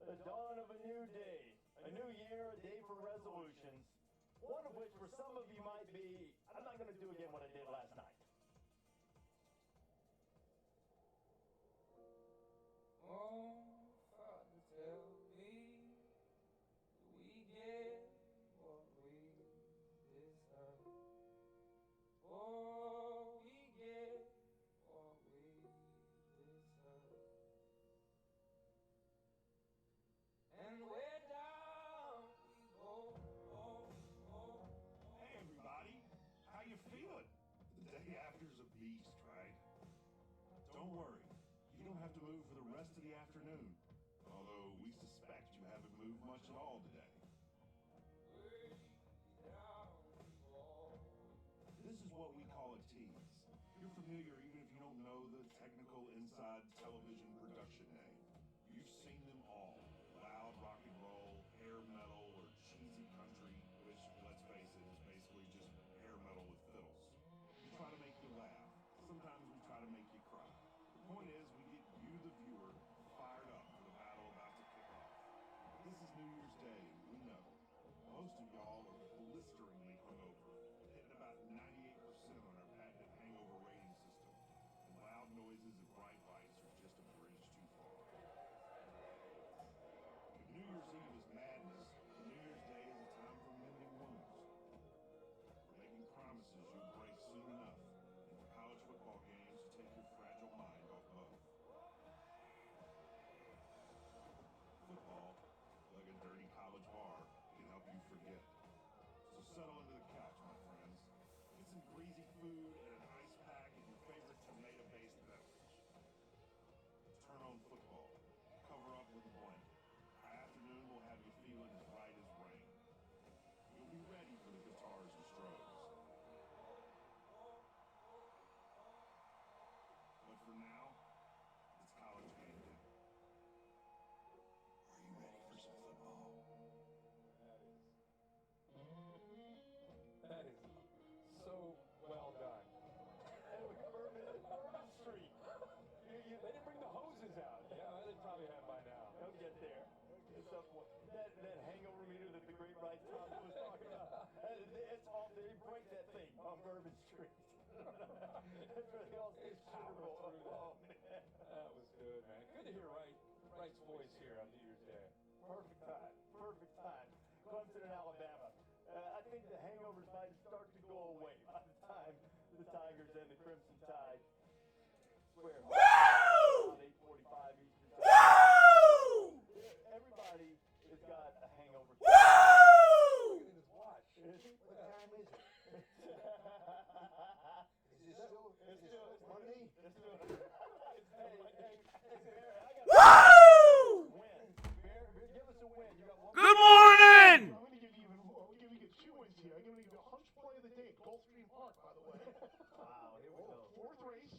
the dawn of a new day, a new year, a day for resolutions, one of which for some of you might be, I'm not going to do again what I did last night. Oh, Father, tell me, do we get what we deserve? Oh, we get what we deserve. And we're down we go. Hey everybody, how you feeling? The day after's a beast, right? Don't worry, you don't have to move for the rest of the afternoon. Although we suspect you haven't moved much at all today. This is what we call a tease. You're familiar even if you don't know the technical inside television production name. You've seen them all. Loud rock and roll, hair metal, or cheesy country, which, let's face it, is basically just hair metal with fiddles. We try to make you laugh. Sometimes we try to make you cry. The point is, we get you, the viewer, fired up for the battle about to kick off. This is New Year's Day, and we know. Most of y'all are blisteringly hungover, hitting about 98% on our patented hangover rating system. And loud noises and bright lights are just a bridge too far. If New Year's Eve is madness, New Year's Day is a time for mending wounds. For making promises you'll break soon enough, and for college football games to take your fragile mind off both. Football, like a dirty college bar, can help you forget. So settle into the couch, my friends. Get some greasy food and an ice pack and your favorite tomato-based beverage. Turn on football. Cover up with a blanket. Our afternoon will have you feeling as right as rain. You'll be ready for the guitars and strobes. But for now, it's college game day. Are you ready for some football? That is so well done. Bourbon Street. They didn't bring the hoses out. Yeah, they probably have by now. They'll get there. At some point. That hangover meter that the great Wright Thompson was talking about. It's all, they break that thing on Bourbon Street. That's where they all say Super Bowl. Oh, man. That was good, man. Good to hear Wright's voice here on New Year's Day. Perfect time. Perfect time. Clemson and Alabama. I think the hangovers might start to go away by the time the Tigers and the Crimson Tide swear. Woo! 8:45 Eastern Time. Woo! Everybody has got a hangover. Woo! Look at his watch. What time is it? It's Monday? Woo! Win. Bear, give us a win. You got one. Good morning! I'm going to give you two wins here. I'm going to give you a hunch play of the day at Gulfstream Park, by the way. Wow, here we go. Fourth race,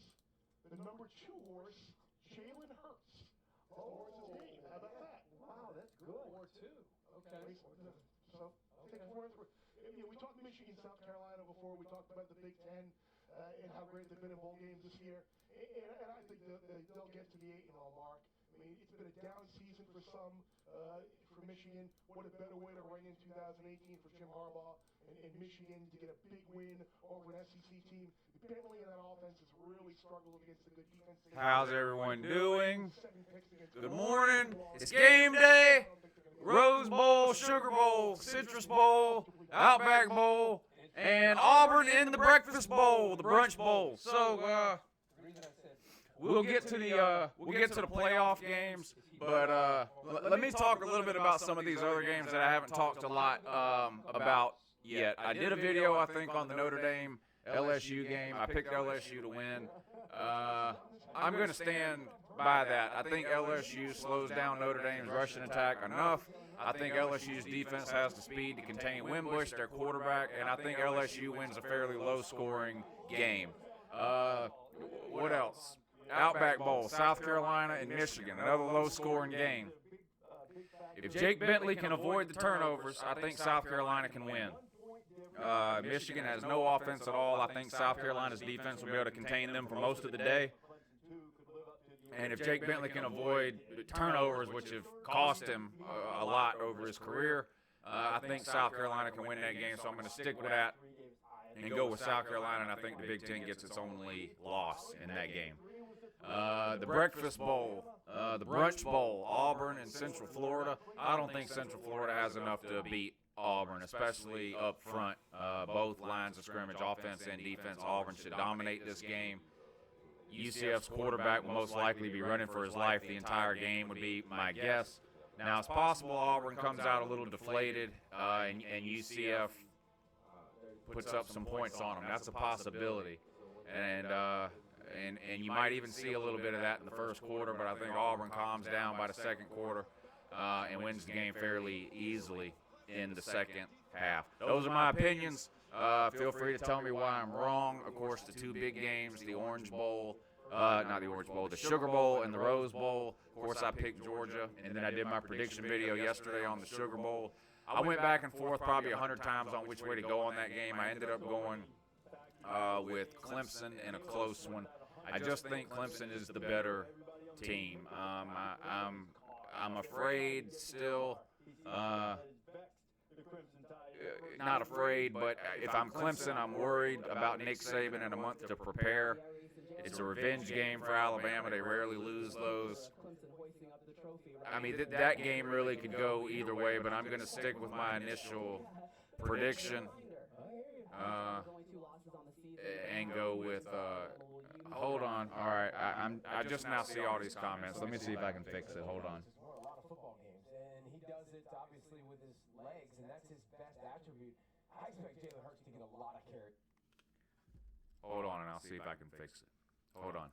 the number 2 horse, Jalen Hurts. That's the horse's name. How about that? Wow, that's good. 4-2. Okay. So, take it for we talked Michigan, South Carolina before. We talked about the Big Ten and how great they've been in bowl games this year. And I think they'll get to the 8-0 mark. I mean, it's been a down season for some, for Michigan. What a better way to ring in 2018 for Jim Harbaugh and Michigan to get a big win over an SEC team. Bentley in that offense has really struggled against the good defense. How's everyone doing? Good morning. It's game day. Rose Bowl, Sugar Bowl, Citrus Bowl, Outback Bowl, and Auburn in the Breakfast Bowl, the Brunch Bowl. So we'll get to the playoff games, but let me talk a little bit about some of these other games that I haven't talked a lot about yet. I did a video, I think, on the Notre Dame LSU game. I picked LSU to win. I'm going to stand by that. I think LSU slows down Notre Dame's rushing attack enough. I think LSU's defense has the speed to contain Wimbush, their quarterback, and I think LSU wins a fairly low-scoring game. What else? Outback Bowl, South Carolina and Michigan, another low-scoring game. If Jake Bentley can avoid the turnovers, I think South Carolina can win. Michigan has no offense at all. I think South Carolina's defense will be able to contain them for most of the day. And if Jake Bentley can avoid turnovers, which have cost him a lot over his career, I think South Carolina can win that game. So I'm going to stick with that and go with South Carolina. And I think the Big Ten gets its only loss in that game. The Breakfast Bowl, the Brunch Bowl, Auburn and Central Florida. I don't think Central Florida has enough to beat Auburn, especially up front. Both lines of scrimmage, offense and defense. Auburn should dominate this game. UCF's quarterback will most likely be running for his life the entire game, would be my guess. Now, it's possible Auburn comes out a little deflated and UCF puts up some points on them. That's a possibility. And you might even see a little bit of that in the first quarter, but I think Auburn calms down by the second quarter and wins the game fairly easily in the second half. Those are my opinions. Feel free to tell me why I'm wrong. Of course, the two big games, the Orange Bowl, not the Orange Bowl, the Sugar Bowl and the Rose Bowl. Of course, I picked Georgia, and then I did my prediction video yesterday on the Sugar Bowl. I went back and forth probably 100 times on which way to go on that game. I ended up going with Clemson in a close one. I just think Clemson is the better team. I'm afraid still. Not afraid, but if I'm Clemson, I'm worried about Nick Saban in a month to prepare. It's a revenge game for Alabama. They rarely lose those. I mean, that game really could go either way, but I'm going to stick with my initial prediction and go with hold on. All right, I just now see all these comments. Let me see if I can fix it. Hold on. A lot of football games, and he does it obviously with his legs, and that's his best attribute. I expect Jalen Hurts to get a lot of carries. Hold on, and I'll see if I can fix it. Hold on.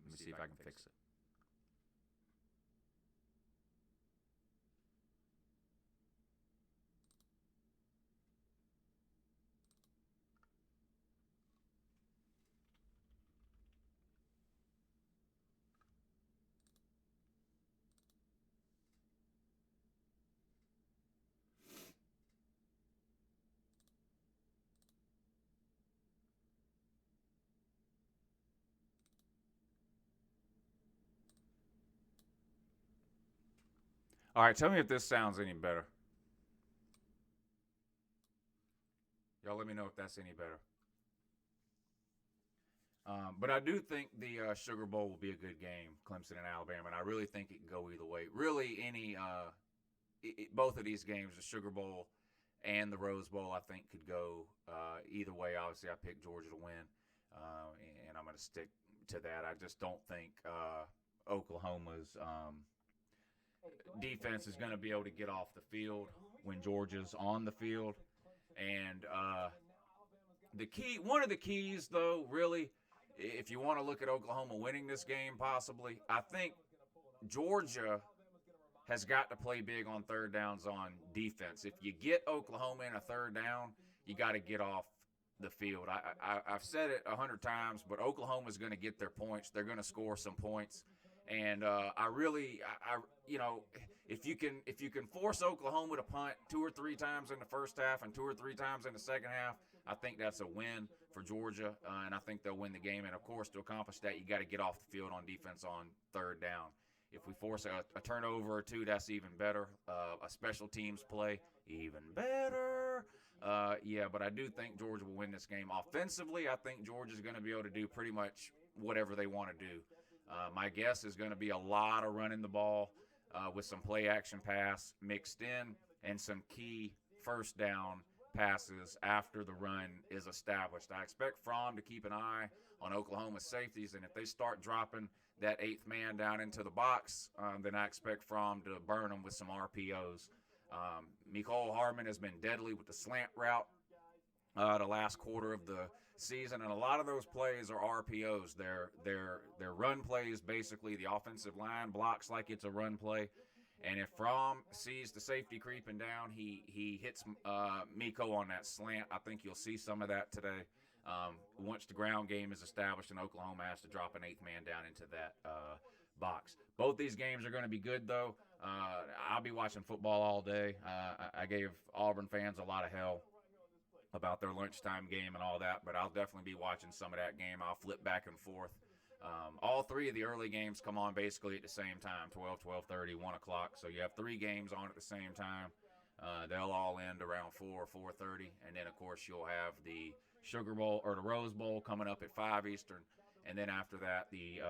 Let me see if I can fix it. All right, tell me if this sounds any better. Y'all let me know if that's any better. But I do think the Sugar Bowl will be a good game, Clemson and Alabama, and I really think it can go either way. Really, both of these games, the Sugar Bowl and the Rose Bowl, I think could go either way. Obviously, I picked Georgia to win, and I'm going to stick to that. I just don't think Oklahoma's defense is going to be able to get off the field when Georgia's on the field. And one of the keys, though, really, if you want to look at Oklahoma winning this game possibly, I think Georgia has got to play big on third downs on defense. If you get Oklahoma in a third down, you got to get off the field. I've said it 100 times, but Oklahoma's going to get their points. They're going to score some points. And if you can force Oklahoma to punt 2 or 3 times in the first half and 2 or 3 times in the second half, I think that's a win for Georgia, and I think they'll win the game. And, of course, to accomplish that, you got to get off the field on defense on third down. If we force a turnover or 2, that's even better. A special teams play, even better. But I do think Georgia will win this game. Offensively, I think Georgia's going to be able to do pretty much whatever they want to do. My guess is going to be a lot of running the ball with some play-action pass mixed in and some key first down passes after the run is established. I expect Fromm to keep an eye on Oklahoma's safeties, and if they start dropping that 8th man down into the box, then I expect Fromm to burn them with some RPOs. Mecole Hardman has been deadly with the slant route the last quarter of the season, and a lot of those plays are RPOs. They're run plays, basically. The offensive line blocks like it's a run play. And if Fromm sees the safety creeping down, he hits Miko on that slant. I think you'll see some of that today. Once the ground game is established and Oklahoma has to drop an 8th man down into that box. Both these games are going to be good, though. I'll be watching football all day. I gave Auburn fans a lot of hell about their lunchtime game and all that, but I'll definitely be watching some of that game. I'll flip back and forth All three of the early games come on basically at the same time, 12, 12:30, 1 o'clock. So you have 3 games on at the same time. They'll all end around 4 or 4:30. And then, of course, you'll have the Sugar Bowl or the Rose Bowl coming up at 5 Eastern. And then after that, the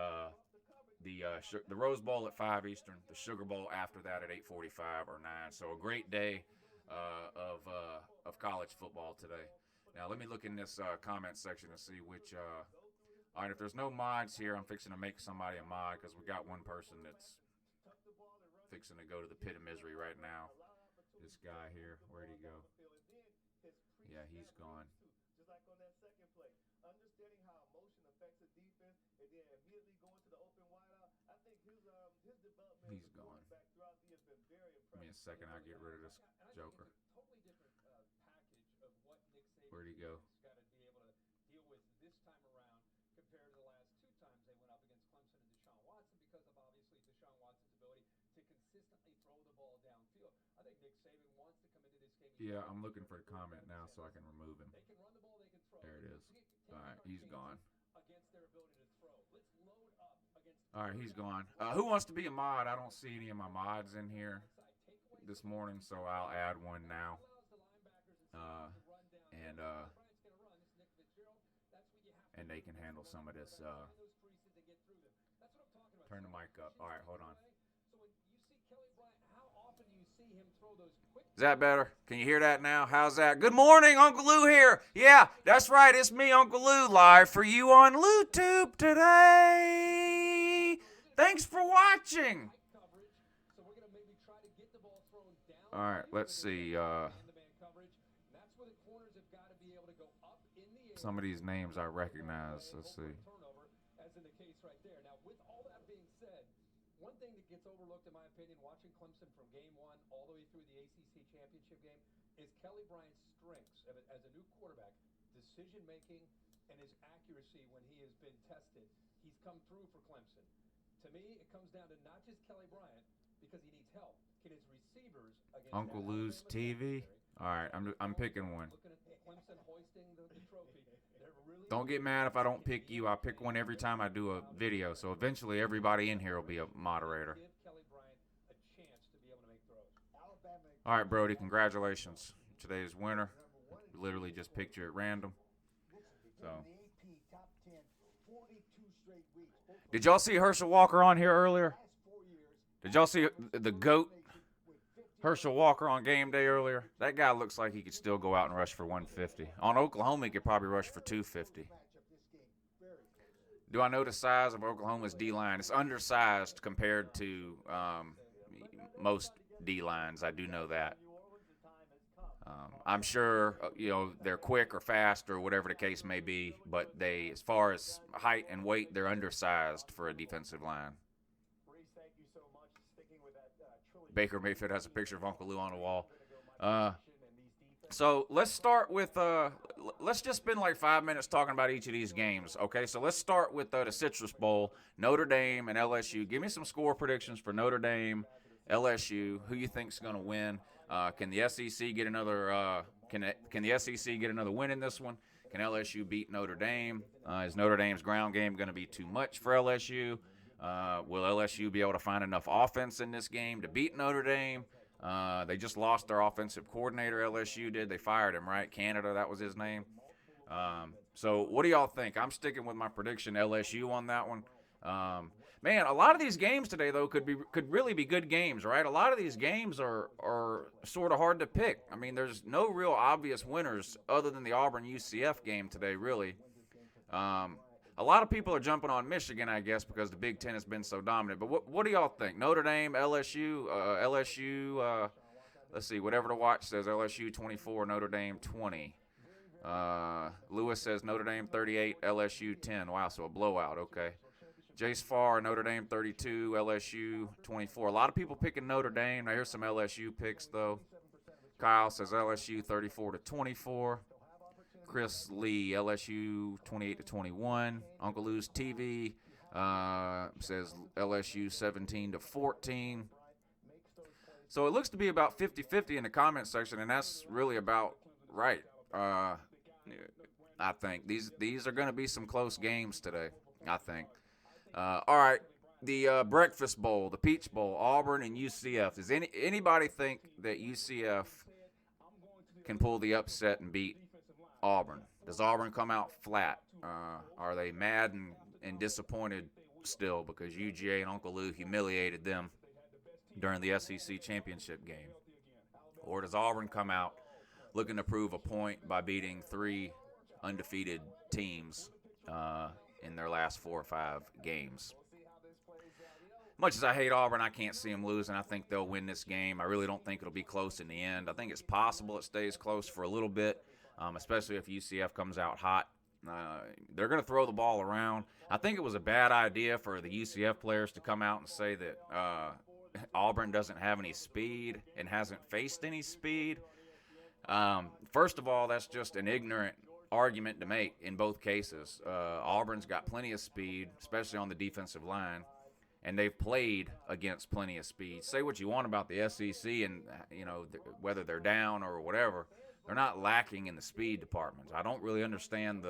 Rose Bowl at 5 Eastern, the Sugar Bowl after that at 8:45 or 9. So a great day of college football today. Now, let me look in this comment section to see which all right, if there's no mods here, I'm fixing to make somebody a mod because we got one person that's fixing to go to the pit of misery right now. This guy here, where'd he go? Yeah, he's gone. Just like on that second play, understanding how emotion affects the defense, and then immediately going to the open wideout. I think his development. He's gone. Back throughout the year has been very impressive. Give me a second, I'll get rid of this joker. Totally different package of what Nick Saban Where'd he go? got to be able to deal with this time around compared to the last 2 times they went up against Clemson and Deshaun Watson because of obviously Deshaun Watson's ability to consistently throw the ball downfield. I think Nick Saban wants to come into this game. Yeah, I'm looking for the comment now so I can remove him. They can run the ball, they can throw. There it is. All right, he's gone. Against their ability to throw. Let's load up against. All right, he's gone. Who wants to be a mod? I don't see any of my mods in here this morning, so I'll add one now. And they can handle some of this. Turn the mic up. All right, hold on. Is that better? Can you hear that now? How's that? Good morning, Uncle Lou here. Yeah, that's right. It's me, Uncle Lou, live for you on LouTube today. Thanks for watching. All right, let's see. Some of these names I recognize. Let's see. As in the case right there. Now, with all that being said, one thing that gets overlooked, in my opinion, watching Clemson from game 1 all the way through the ACC championship game is Kelly Bryant's strengths as a new quarterback, decision-making, and his accuracy when he has been tested. He's come through for Clemson. To me, it comes down to not just Kelly Bryant, because he needs help. Can his receivers against Uncle Lou's TV? All right, I'm picking one. Clemson hoisting the trophy. Don't get mad if I don't pick you. I pick one every time I do a video. So eventually everybody in here will be a moderator. All right, Brody, congratulations. Today's winner. Literally just picked you at random. So, did y'all see Herschel Walker on here earlier? Did y'all see the GOAT Herschel Walker on game day earlier? That guy looks like he could still go out and rush for 150. On Oklahoma, he could probably rush for 250. Do I know the size of Oklahoma's D-line? It's undersized compared to most D-lines. I do know that. I'm sure, they're quick or fast or whatever the case may be, but as far as height and weight, they're undersized for a defensive line. Baker Mayfield has a picture of Uncle Lou on the wall. So let's start with, let's just spend like 5 minutes talking about each of these games, okay? So let's start with the Citrus Bowl, Notre Dame and LSU. Give me some score predictions for Notre Dame, LSU. Who you think's going to win? Can the SEC get another? Can the SEC get another win in this one? Can LSU beat Notre Dame? Is Notre Dame's ground game going to be too much for LSU? Will LSU be able to find enough offense in this game to beat Notre Dame? They just lost their offensive coordinator, LSU did. They fired him, right? Canada, that was his name. So what do y'all think? I'm sticking with my prediction, LSU on that one. Man, a lot of these games today, though, could really be good games, right? A lot of these games are sort of hard to pick. I mean, there's no real obvious winners other than the Auburn-UCF game today, really. A lot of people are jumping on Michigan, I guess, because the Big Ten has been so dominant. But what do y'all think? Notre Dame, LSU, let's see, whatever the watch says, LSU 24, Notre Dame 20. Lewis says Notre Dame 38, LSU 10. Wow, so a blowout, okay. Jace Farr, Notre Dame 32, LSU 24. A lot of people picking Notre Dame. Now, here's some LSU picks, though. Kyle says LSU 34-24. Chris Lee, LSU 28-21. Uncle Lou's TV says LSU 17-14. So it looks to be about 50-50 in the comment section, and that's really about right. I think these are going to be some close games today, I think. All right, the Breakfast Bowl, the Peach Bowl, Auburn and UCF. Does anybody think that UCF can pull the upset and beat Auburn? Does Auburn come out flat? Are they mad and disappointed still because UGA and UNCLELOU humiliated them during the SEC championship game? Or does Auburn come out looking to prove a point by beating 3 undefeated teams in their last 4 or 5 games? Much as I hate Auburn, I can't see them losing. I think they'll win this game. I really don't think it'll be close in the end. I think it's possible it stays close for a little bit, especially if UCF comes out hot. They're going to throw the ball around. I think it was a bad idea for the UCF players to come out and say that Auburn doesn't have any speed and hasn't faced any speed. First of all, that's just an ignorant argument to make in both cases. Auburn's got plenty of speed, especially on the defensive line, and they've played against plenty of speed. Say what you want about the SEC and, whether they're down or whatever, they're not lacking in the speed department. I don't really understand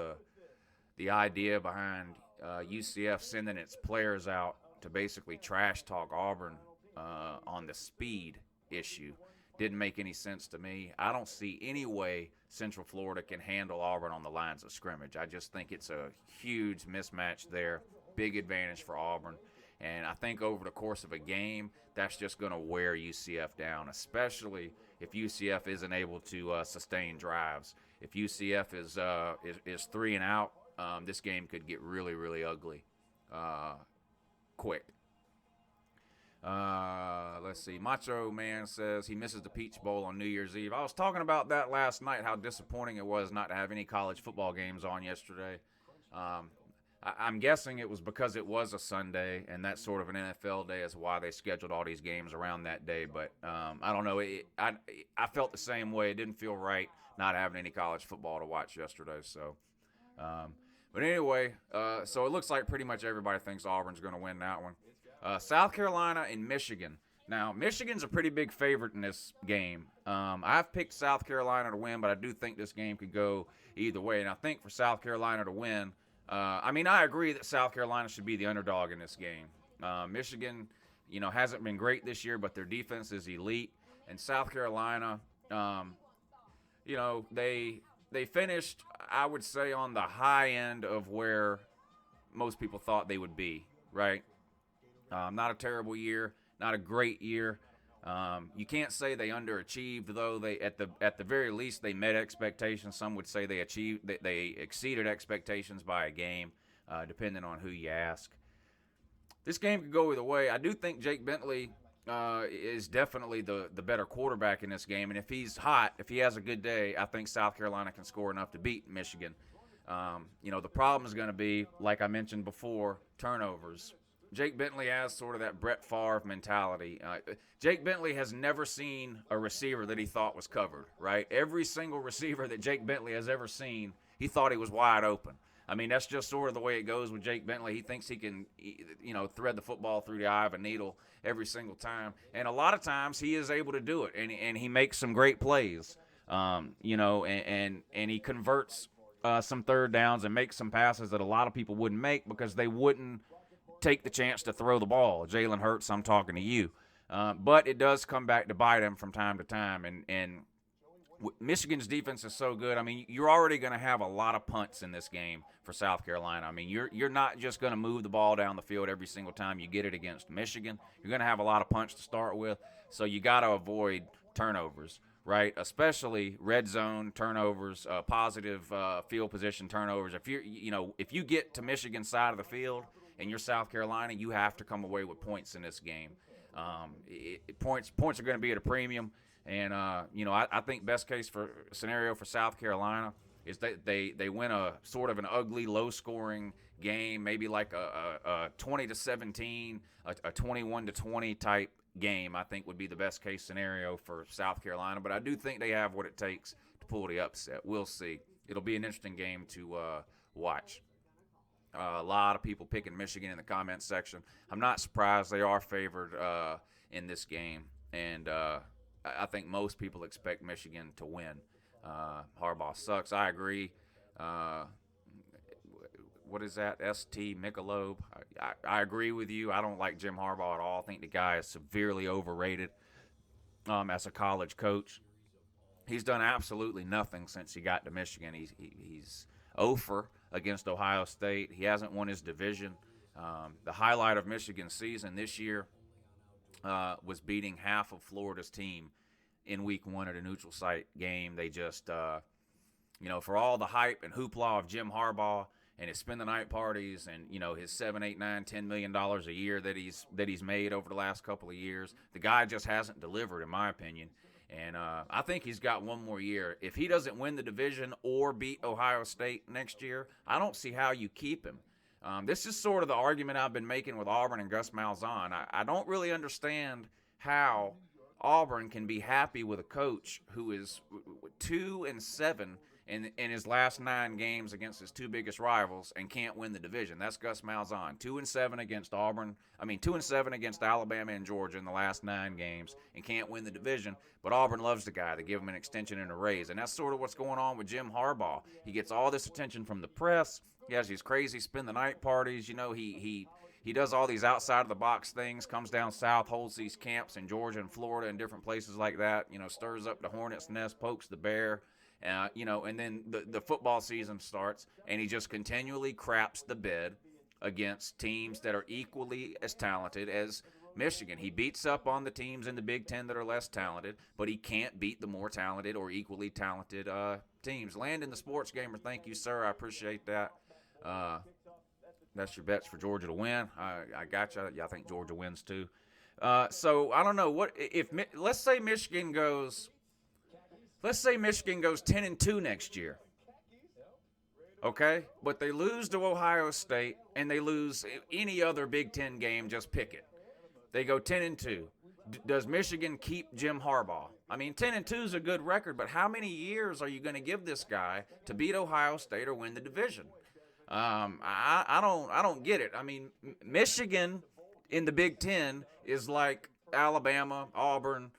the idea behind UCF sending its players out to basically trash talk Auburn on the speed issue. Didn't make any sense to me. I don't see any way Central Florida can handle Auburn on the lines of scrimmage. I just think it's a huge mismatch there, big advantage for Auburn. And I think over the course of a game, that's just going to wear UCF down, especially if UCF isn't able to sustain drives. If UCF is 3 and out, this game could get really, really ugly quick. Let's see. Macho Man says he misses the Peach Bowl on New Year's Eve. I was talking about that last night, how disappointing it was not to have any college football games on yesterday. I'm guessing it was because it was a Sunday, and that's sort of an NFL day is why they scheduled all these games around that day. But I don't know. I felt the same way. It didn't feel right not having any college football to watch yesterday. So, but anyway, so it looks like pretty much everybody thinks Auburn's going to win that one. South Carolina and Michigan. Now, Michigan's a pretty big favorite in this game. I've picked South Carolina to win, but I do think this game could go either way. And I think for South Carolina to win, I agree that South Carolina should be the underdog in this game. Michigan, hasn't been great this year, but their defense is elite. And South Carolina, they finished, I would say, on the high end of where most people thought they would be, right? Not a terrible year, not a great year. You can't say they underachieved, though. They at the very least they met expectations. Some would say they exceeded expectations by a game, depending on who you ask. This game could go either way. I do think Jake Bentley is definitely the better quarterback in this game, and if he's hot, if he has a good day, I think South Carolina can score enough to beat Michigan. The problem is going to be, like I mentioned before, turnovers. Jake Bentley has sort of that Brett Favre mentality. Jake Bentley has never seen a receiver that he thought was covered, right? Every single receiver that Jake Bentley has ever seen, he thought he was wide open. I mean, that's just sort of the way it goes with Jake Bentley. He thinks he can, thread the football through the eye of a needle every single time. And a lot of times he is able to do it, and he makes some great plays, and he converts some third downs and makes some passes that a lot of people wouldn't make because they wouldn't take the chance to throw the ball. Jalen Hurts, I'm talking to you. But it does come back to bite him from time to time. And Michigan's defense is so good. I mean, you're already going to have a lot of punts in this game for South Carolina. I mean, you're not just going to move the ball down the field every single time you get it against Michigan. You're going to have a lot of punts to start with. So you got to avoid turnovers, right? Especially red zone turnovers, positive field position turnovers. If you get to Michigan's side of the field and you're South Carolina, you have to come away with points in this game. Points are going to be at a premium, and I think best case scenario for South Carolina is that they win a sort of an ugly, low-scoring game, maybe like a 20-17, a 21-20 type game. I think would be the best case scenario for South Carolina. But I do think they have what it takes to pull the upset. We'll see. It'll be an interesting game to watch. A lot of people picking Michigan in the comments section. I'm not surprised. They are favored in this game, and I think most people expect Michigan to win. Harbaugh sucks. I agree. What is that? ST Michelob? I agree with you. I don't like Jim Harbaugh at all. I think the guy is severely overrated as a college coach. He's done absolutely nothing since he got to Michigan. He's 0 against Ohio State. He hasn't won his division. The highlight of Michigan's season this year was beating half of Florida's team in week 1 at a neutral site game. They just, for all the hype and hoopla of Jim Harbaugh and his spend the night parties and, his $7, $8, $9, $10 million a year that he's made over the last couple of years, the guy just hasn't delivered, in my opinion. And I think he's got one more year. If he doesn't win the division or beat Ohio State next year, I don't see how you keep him. This is sort of the argument I've been making with Auburn and Gus Malzahn. I don't really understand how Auburn can be happy with a coach who is 2-7 in his last 9 games against his 2 biggest rivals and can't win the division. That's Gus Malzahn. 2-7 against Auburn. 2-7 against Alabama and Georgia in the last 9 games and can't win the division. But Auburn loves the guy. They give him an extension and a raise. And that's sort of what's going on with Jim Harbaugh. He gets all this attention from the press. He has these crazy spend the night parties. He does all these outside of the box things, comes down south, holds these camps in Georgia and Florida and different places like that, stirs up the hornet's nest, pokes the bear. And then the football season starts, and he just continually craps the bed against teams that are equally as talented as Michigan. He beats up on the teams in the Big Ten that are less talented, but he can't beat the more talented or equally talented teams. Landon, the sports gamer, thank you, sir. I appreciate that. That's your bets for Georgia to win. I got you. Yeah, I think Georgia wins too. So I don't know what if. Let's say Michigan goes 10-2 next year. Okay, but they lose to Ohio State and they lose any other Big Ten game. Just pick it. They go 10-2. Does Michigan keep Jim Harbaugh? 10-2 is a good record, but how many years are you going to give this guy to beat Ohio State or win the division? I don't get it. Michigan in the Big Ten is like Alabama, Auburn,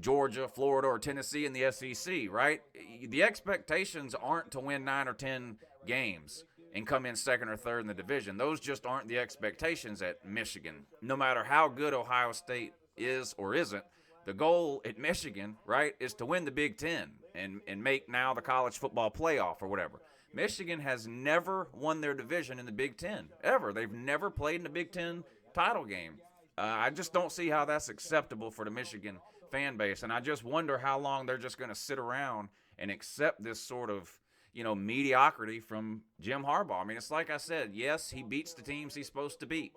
Georgia, Florida, or Tennessee in the SEC, right? The expectations aren't to win 9 or 10 games and come in second or third in the division. Those just aren't the expectations at Michigan. No matter how good Ohio State is or isn't, the goal at Michigan, right, is to win the Big Ten and make now the college football playoff or whatever. Michigan has never won their division in the Big Ten, ever. They've never played in the Big Ten title game. I just don't see how that's acceptable for the Michigan fan base, and I just wonder how long they're just going to sit around and accept this sort of, mediocrity from Jim Harbaugh. It's like I said, yes, he beats the teams he's supposed to beat.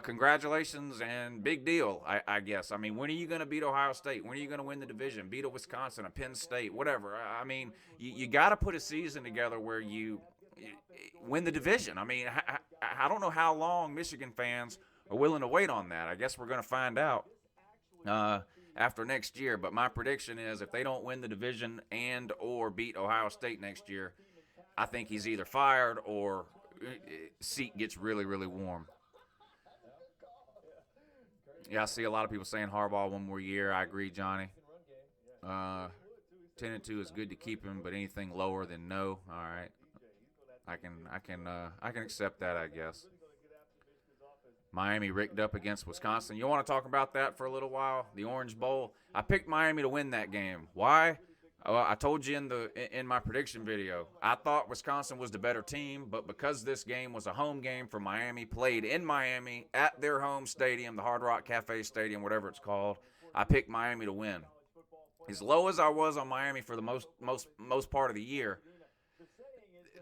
Congratulations and big deal, I guess. When are you going to beat Ohio State? When are you going to win the division? Beat a Wisconsin, a Penn State, whatever. You got to put a season together where you win the division. I don't know how long Michigan fans are willing to wait on that. I guess we're going to find out after next year. But my prediction is if they don't win the division and or beat Ohio State next year, I think he's either fired or seat gets really, really warm. Yeah, I see a lot of people saying Harbaugh one more year. I agree, Johnny. 10-2 is good to keep him, but anything lower than no, all right. I can accept that, I guess. Miami rigged up against Wisconsin. You want to talk about that for a little while? The Orange Bowl. I picked Miami to win that game. Why? I told you in my prediction video, I thought Wisconsin was the better team, but because this game was a home game for Miami, played in Miami at their home stadium, the Hard Rock Cafe Stadium, whatever it's called, I picked Miami to win. As low as I was on Miami for the most part of the year,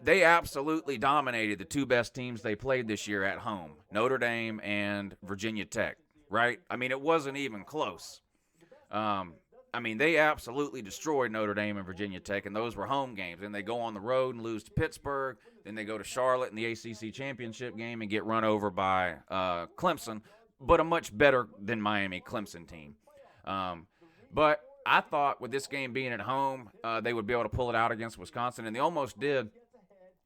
they absolutely dominated the 2 best teams they played this year at home, Notre Dame and Virginia Tech, right? It wasn't even close. They absolutely destroyed Notre Dame and Virginia Tech, and those were home games. And they go on the road and lose to Pittsburgh. Then they go to Charlotte in the ACC championship game and get run over by Clemson, but a much better than Miami Clemson team. But I thought with this game being at home, they would be able to pull it out against Wisconsin, and they almost did.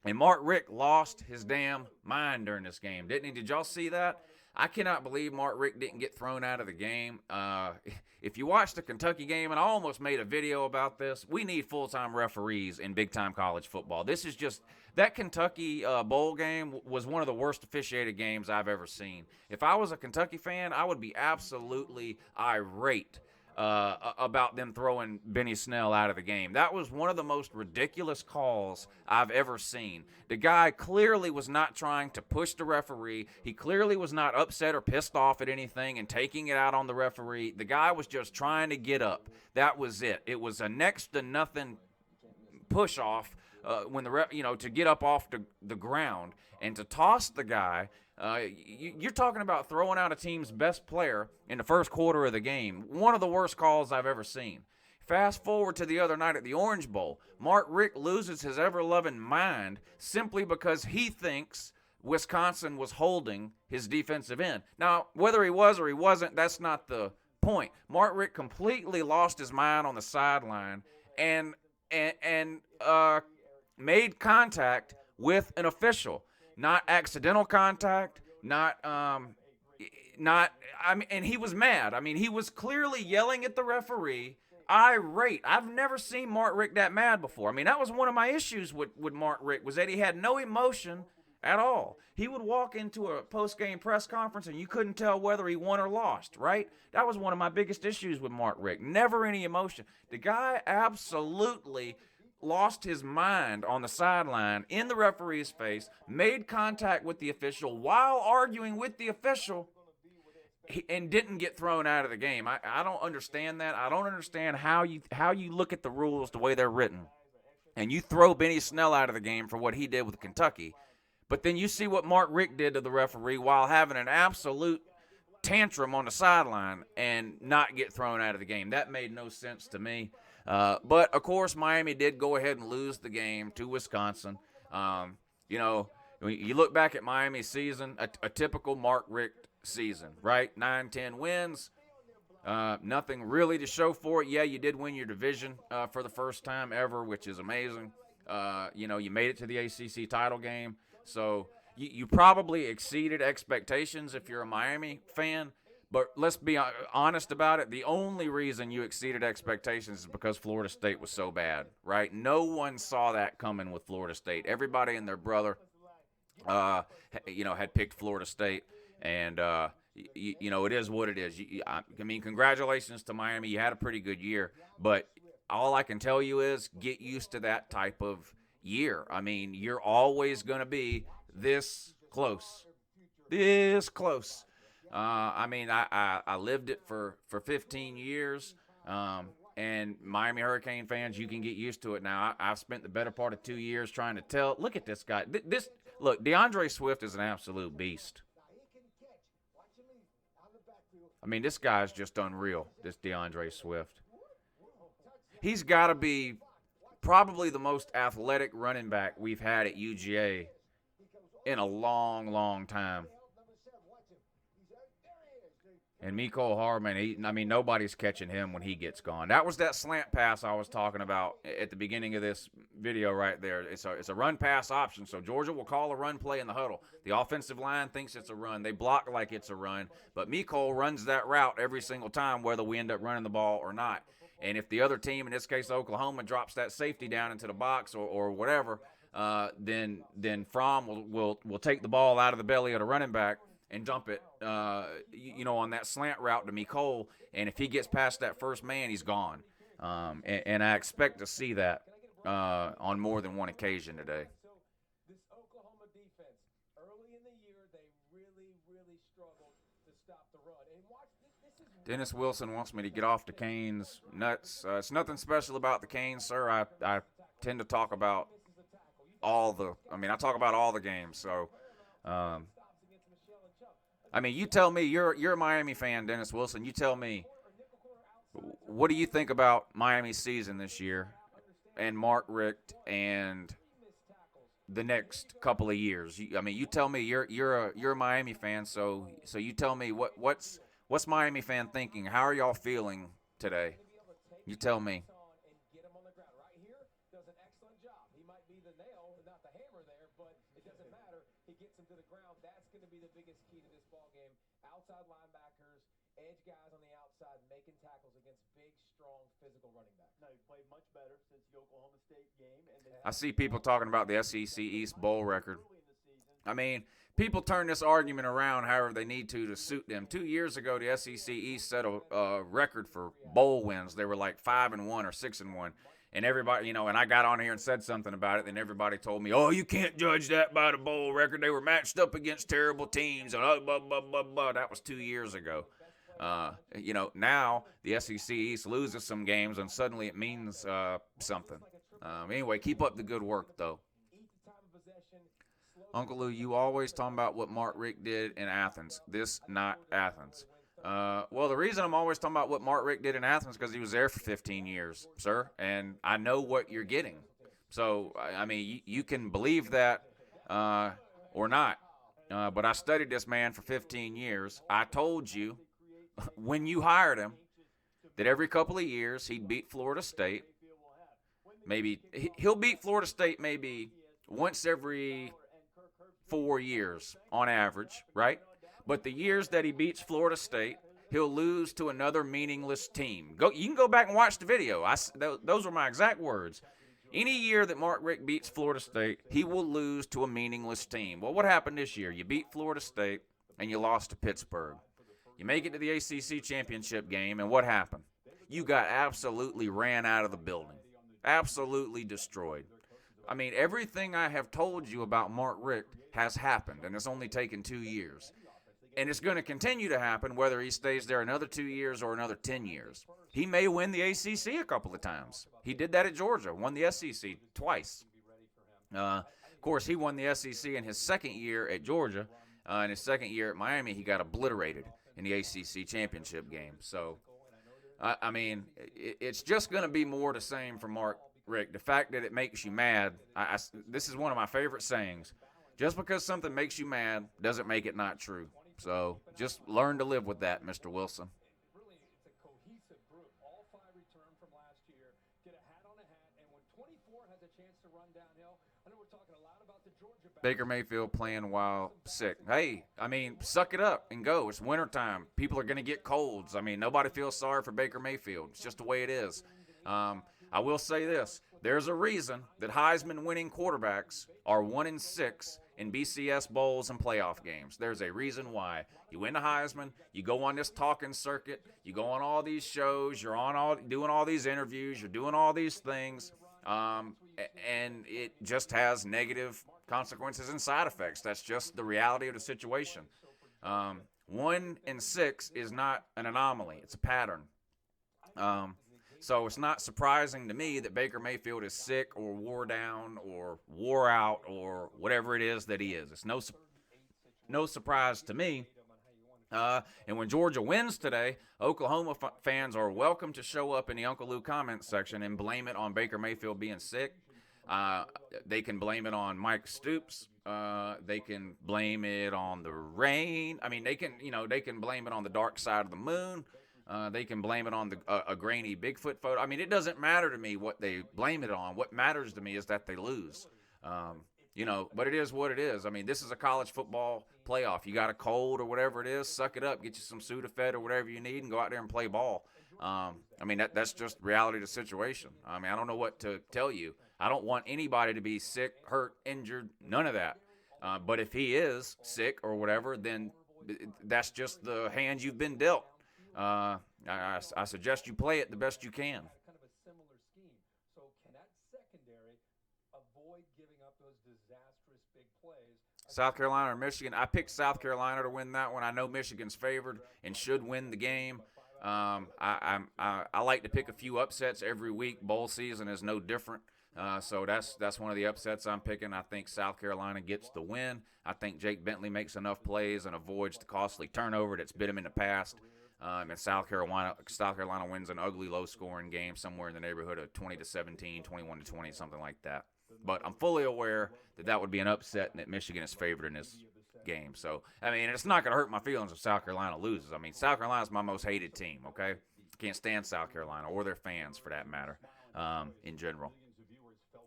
And Mark Richt lost his damn mind during this game, didn't he? Did y'all see that? I cannot believe Mark Richt didn't get thrown out of the game. If you watched the Kentucky game, and I almost made a video about this, we need full-time referees in big-time college football. This is just that Kentucky bowl game was one of the worst officiated games I've ever seen. If I was a Kentucky fan, I would be absolutely irate about them throwing Benny Snell out of the game. That was one of the most ridiculous calls I've ever seen. The guy clearly was not trying to push the referee. He clearly was not upset or pissed off at anything and taking it out on the referee. The guy was just trying to get up. That was it. It was a next to nothing push off when to get up off the ground and to toss the guy. You're talking about throwing out a team's best player in the first quarter of the game. One of the worst calls I've ever seen. Fast forward to the other night at the Orange Bowl. Mark Richt loses his ever-loving mind simply because he thinks Wisconsin was holding his defensive end. Now, whether he was or he wasn't, that's not the point. Mark Richt completely lost his mind on the sideline and made contact with an official. Not accidental contact, and he was mad. I mean, he was clearly yelling at the referee, irate. I've never seen Mark Richt that mad before. I mean, that was one of my issues with Mark Richt, was that he had no emotion at all. He would walk into a post-game press conference and you couldn't tell whether he won or lost, right? That was one of my biggest issues with Mark Richt. Never any emotion. The guy absolutely lost his mind on the sideline in the referee's face, made contact with the official while arguing with the official, and didn't get thrown out of the game. I don't understand that. I don't understand how you look at the rules the way they're written, and you throw Benny Snell out of the game for what he did with Kentucky, but then you see what Mark Richt did to the referee while having an absolute tantrum on the sideline and not get thrown out of the game. That made no sense to me. But, of course, Miami did go ahead and lose the game to Wisconsin. When you look back at Miami's season, a typical Mark Richt season, right? 9-10 wins, nothing really to show for it. Yeah, you did win your division for the first time ever, which is amazing. You made it to the ACC title game. So you probably exceeded expectations if you're a Miami fan. But let's be honest about it. The only reason you exceeded expectations is because Florida State was so bad, right? No one saw that coming with Florida State. Everybody and their brother, had picked Florida State. And, it is what it is. I mean, congratulations to Miami. You had a pretty good year. But all I can tell you is get used to that type of year. I mean, you're always going to be this close. This close. I lived it for 15 years, and Miami Hurricane fans, you can get used to it now. I've spent the better part of 2 years trying to tell. Look at this guy. Look, DeAndre Swift is an absolute beast. I mean, this guy's just unreal, this DeAndre Swift. He's got to be probably the most athletic running back we've had at UGA in a long, long time. And Mecole Hardman, nobody's catching him when he gets gone. That was that slant pass I was talking about at the beginning of this video right there. It's a run-pass option, so Georgia will call a run play in the huddle. The offensive line thinks it's a run. They block like it's a run, but Mecole runs that route every single time, whether we end up running the ball or not. And if the other team, in this case Oklahoma, drops that safety down into the box or whatever, then Fromm will take the ball out of the belly of the running back and dump it, on that slant route to Mecole. And if he gets past that first man, he's gone. And I expect to see that on more than one occasion today. So this Oklahoma defense, early in the year, they really, really struggled to stop the run. And watch, this is Dennis Wilson wants me to get off the Canes nuts. It's nothing special about the Canes, sir. I tend to talk about all the games. So, you tell me, you're a Miami fan, Dennis Wilson. You tell me, what do you think about Miami's season this year and Mark Richt and the next couple of years? You tell me, you're a Miami fan, so you tell me what's Miami fan thinking? How are y'all feeling today? You tell me. he gets him to the ground. That's going to be the biggest key to this ball game. Outside linebackers, edge guys on the outside making tackles against big, strong, physical running backs. No, he played much better since the Oklahoma State game. And I see people talking about the SEC East Bowl record. I mean, people turn this argument around however they need to suit them. 2 years ago, the SEC East set a record for bowl wins. They were like 5-1 or 6-1. And everybody, and I got on here and said something about it, and everybody told me, oh, you can't judge that by the bowl record. They were matched up against terrible teams. And blah, blah, blah, blah. That was 2 years ago. Now the SEC East loses some games, and suddenly it means something. Anyway, keep up the good work, though. Uncle Lou, you always talking about what Mark Richt did in Athens. This not Athens. Well, the reason I'm always talking about what Mark Richt did in Athens is because he was there for 15 years, sir, and I know what you're getting. So, I mean, you can believe that or not, but I studied this man for 15 years. I told you when you hired him that every couple of years he'd beat Florida State. Maybe he'll beat Florida State maybe once every 4 years on average, right? But the years that he beats Florida State, he'll lose to another meaningless team. You can go back and watch the video. Those were my exact words. Any year that Mark Richt beats Florida State, he will lose to a meaningless team. Well, what happened this year? You beat Florida State, and you lost to Pittsburgh. You make it to the ACC championship game, and what happened? You got absolutely ran out of the building. Absolutely destroyed. I mean, everything I have told you about Mark Richt has happened, and it's only taken 2 years. And it's going to continue to happen whether he stays there another 2 years or another 10 years. He may win the ACC a couple of times. He did that at Georgia, won the SEC twice. Of course, he won the SEC in his second year at Georgia. In his second year at Miami, he got obliterated in the ACC championship game. So, I mean, it's just going to be more the same for Mark Richt. The fact that it makes you mad, this is one of my favorite sayings. Just because something makes you mad doesn't make it not true. So just learn to live with that, Mr. Wilson. Really, it's a cohesive group. All 5 return from last year. Get a hat on a hat, and when 24 has a chance to run downhill, I know we're talking a lot about the Georgia Baker Mayfield playing while sick. Hey, I mean, suck it up and go. It's wintertime. People are going to get colds. I mean, nobody feels sorry for Baker Mayfield. It's just the way it is. I will say this. There's a reason that Heisman-winning quarterbacks are 1-6 in BCS bowls and playoff games. There's a reason why. You win the Heisman, you go on this talking circuit, you go on all these shows, you're doing all these interviews, you're doing all these things, and it just has negative consequences and side effects. That's just the reality of the situation. 1-6 is not an anomaly. It's a pattern. So it's not surprising to me that Baker Mayfield is sick or wore down or wore out or whatever it is that he is. It's no surprise to me. And when Georgia wins today, Oklahoma fans are welcome to show up in the Uncle Lou comments section and blame it on Baker Mayfield being sick. They can blame it on Mike Stoops. They can blame it on the rain. I mean, they can blame it on the dark side of the moon. They can blame it on a grainy Bigfoot photo. I mean, it doesn't matter to me what they blame it on. What matters to me is that they lose. But it is what it is. I mean, this is a college football playoff. You got a cold or whatever it is, suck it up, get you some Sudafed or whatever you need, and go out there and play ball. I mean, that's just reality of the situation. I mean, I don't know what to tell you. I don't want anybody to be sick, hurt, injured, none of that. But if he is sick or whatever, then that's just the hand you've been dealt. I suggest you play it the best you can. Kind of a similar scheme. So can that secondary avoid giving up those disastrous big plays? South Carolina or Michigan? I picked South Carolina to win that one. I know Michigan's favored and should win the game. I like to pick a few upsets every week. Bowl season is no different. So that's one of the upsets I'm picking. I think South Carolina gets the win. I think Jake Bentley makes enough plays and avoids the costly turnover that's bit him in the past. And South Carolina wins an ugly, low-scoring game somewhere in the neighborhood of 20-17, 21-20, something like that. But I'm fully aware that would be an upset and that Michigan is favored in this game. So, I mean, it's not going to hurt my feelings if South Carolina loses. I mean, South Carolina is my most hated team, okay? Can't stand South Carolina or their fans, for that matter, in general.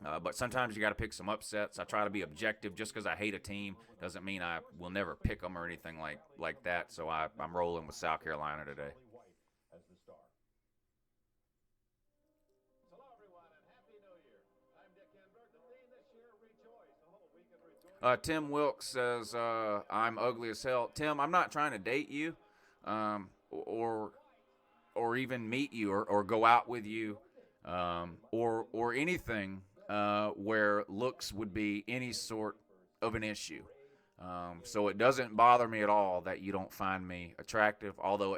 But sometimes you got to pick some upsets. I try to be objective. Just because I hate a team doesn't mean I will never pick them or anything like that. So I'm rolling with South Carolina today. Tim Wilkes says, I'm ugly as hell. Tim, I'm not trying to date you or even meet you or go out with you or anything where looks would be any sort of an issue. So it doesn't bother me at all that you don't find me attractive, although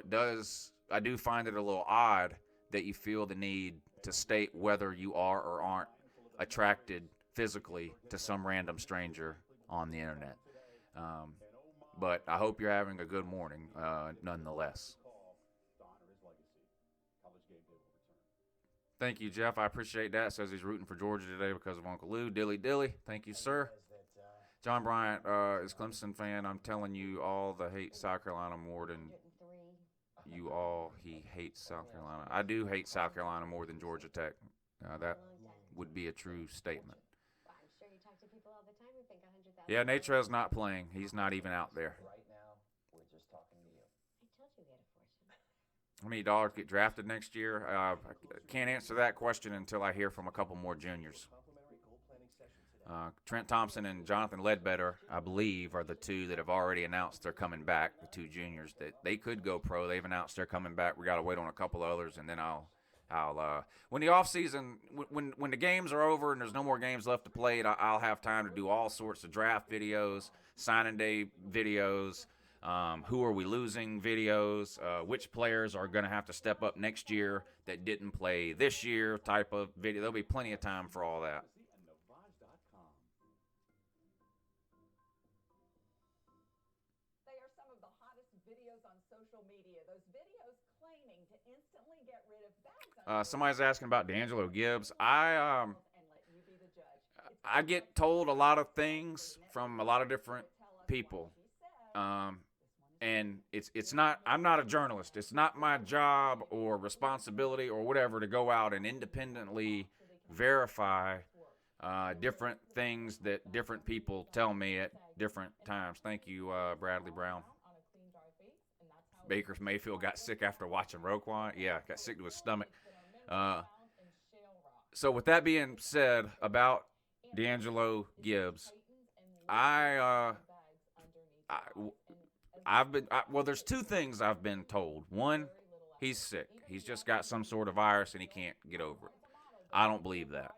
I do find it a little odd that you feel the need to state whether you are or aren't attracted physically to some random stranger on the internet. But I hope you're having a good morning nonetheless. Thank you, Jeff. I appreciate that. Says he's rooting for Georgia today because of Uncle Lou. Dilly dilly. Thank you, sir. John Bryant is Clemson fan. I'm telling you all the hate South Carolina more than you all. He hates South Carolina. I do hate South Carolina more than Georgia Tech. That would be a true statement. I'm sure you talk to people all the time who think 100,000. Yeah, Natrez's not playing. He's not even out there. Right now, we're just talking to you. I told you we had a fortune. How many dollars get drafted next year? I can't answer that question until I hear from a couple more juniors. Trent Thompson and Jonathan Ledbetter, I believe, are the two that have already announced they're coming back, the two juniors. That they could go pro. They've announced they're coming back. We got to wait on a couple others, and then I'll when the off season, when the games are over and there's no more games left to play, I'll have time to do all sorts of draft videos, signing day videos, who are we losing videos, which players are going to have to step up next year that didn't play this year type of video. There'll be plenty of time for all that. They are some of the hottest videos on social media. Those videos claiming to instantly get rid of bags. Somebody's asking about D'Angelo Gibbs. I get told a lot of things from a lot of different people. And it's not, I'm not a journalist. It's not my job or responsibility or whatever to go out and independently verify different things that different people tell me at different times. Thank you, Bradley Brown. Baker Mayfield got sick after watching Roquan. Yeah, got sick to his stomach. So with that being said about D'Angelo Gibbs, there's two things I've been told. One, he's sick. He's just got some sort of virus and he can't get over it. I don't believe that.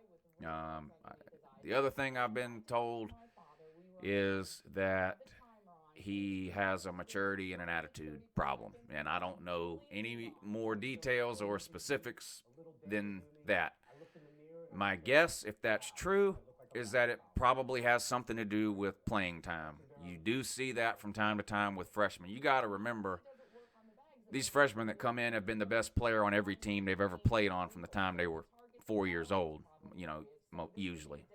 The other thing I've been told is that he has a maturity and an attitude problem. And I don't know any more details or specifics than that. My guess, if that's true, is that it probably has something to do with playing time. You do see that from time to time with freshmen. You got to remember, these freshmen that come in have been the best player on every team they've ever played on from the time they were 4 years old, usually.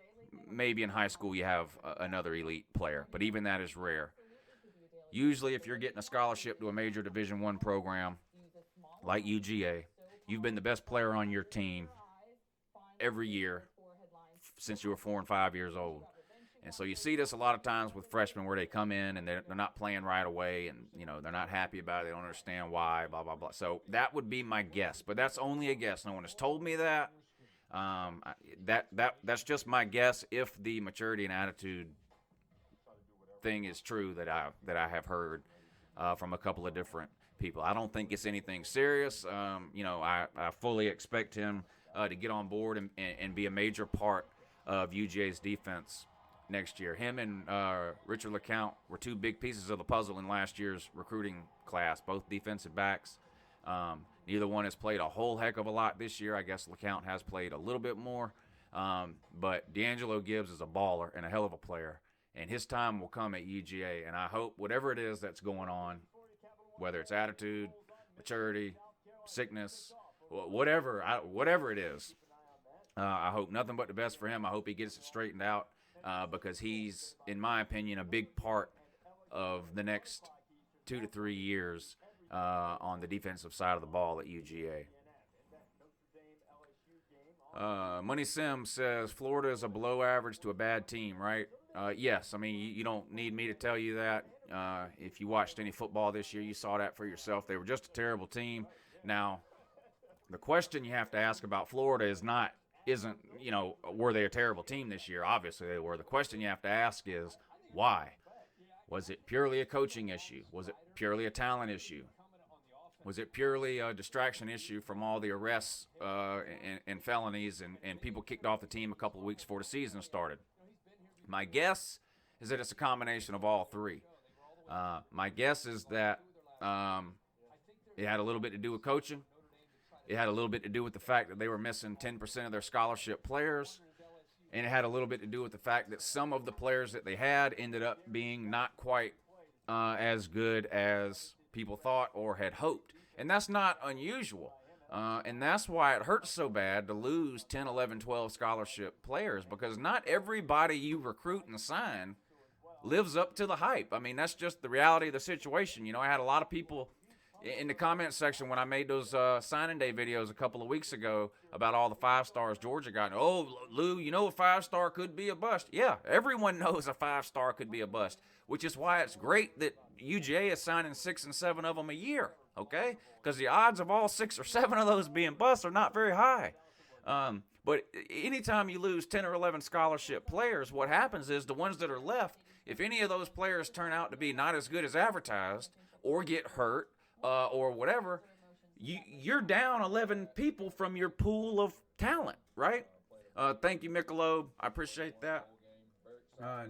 Maybe in high school you have another elite player, but even that is rare. Usually if you're getting a scholarship to a major Division I program like UGA, you've been the best player on your team every year since you were 4 and 5 years old. And so you see this a lot of times with freshmen where they come in and they're not playing right away and, they're not happy about it. They don't understand why, blah, blah, blah. So that would be my guess. But that's only a guess. No one has told me that. That's just my guess if the maturity and attitude thing is true that I have heard from a couple of different people. I don't think it's anything serious. I fully expect him to get on board and be a major part of UGA's defense next year. Him and Richard LeCount were two big pieces of the puzzle in last year's recruiting class, both defensive backs. Neither one has played a whole heck of a lot this year. I guess LeCount has played a little bit more. But D'Angelo Gibbs is a baller and a hell of a player. And his time will come at UGA. And I hope whatever it is that's going on, whether it's attitude, maturity, sickness, whatever it is, I hope nothing but the best for him. I hope he gets it straightened out because he's, in my opinion, a big part of the next 2 to 3 years on the defensive side of the ball at UGA. Money Sim says Florida is a below average to a bad team, right? Yes. I mean, you don't need me to tell you that. If you watched any football this year, you saw that for yourself. They were just a terrible team. Now, the question you have to ask about Florida isn't, were they a terrible team this year? Obviously they were. The question you have to ask is why? Was it purely a coaching issue? Was it purely a talent issue? Was it purely a distraction issue from all the arrests and felonies and people kicked off the team a couple of weeks before the season started? My guess is that it's a combination of all three. My guess is that it had a little bit to do with coaching. It had a little bit to do with the fact that they were missing 10% of their scholarship players. And it had a little bit to do with the fact that some of the players that they had ended up being not quite as good as people thought or had hoped. And that's not unusual. And that's why it hurts so bad to lose 10, 11, 12 scholarship players, because not everybody you recruit and sign lives up to the hype. I mean, that's just the reality of the situation. I had a lot of people in the comment section when I made those signing day videos a couple of weeks ago about all the 5-stars Georgia got. Oh, Lou, a 5-star could be a bust. Yeah, everyone knows a 5-star could be a bust, which is why it's great that UGA is signing 6 and 7 of them a year, okay? Because the odds of all 6 or 7 of those being busts are not very high. But anytime you lose 10 or 11 scholarship players, what happens is the ones that are left, if any of those players turn out to be not as good as advertised or get hurt, or whatever, you're down 11 people from your pool of talent, right? Thank you, UNCLELOU. I appreciate that.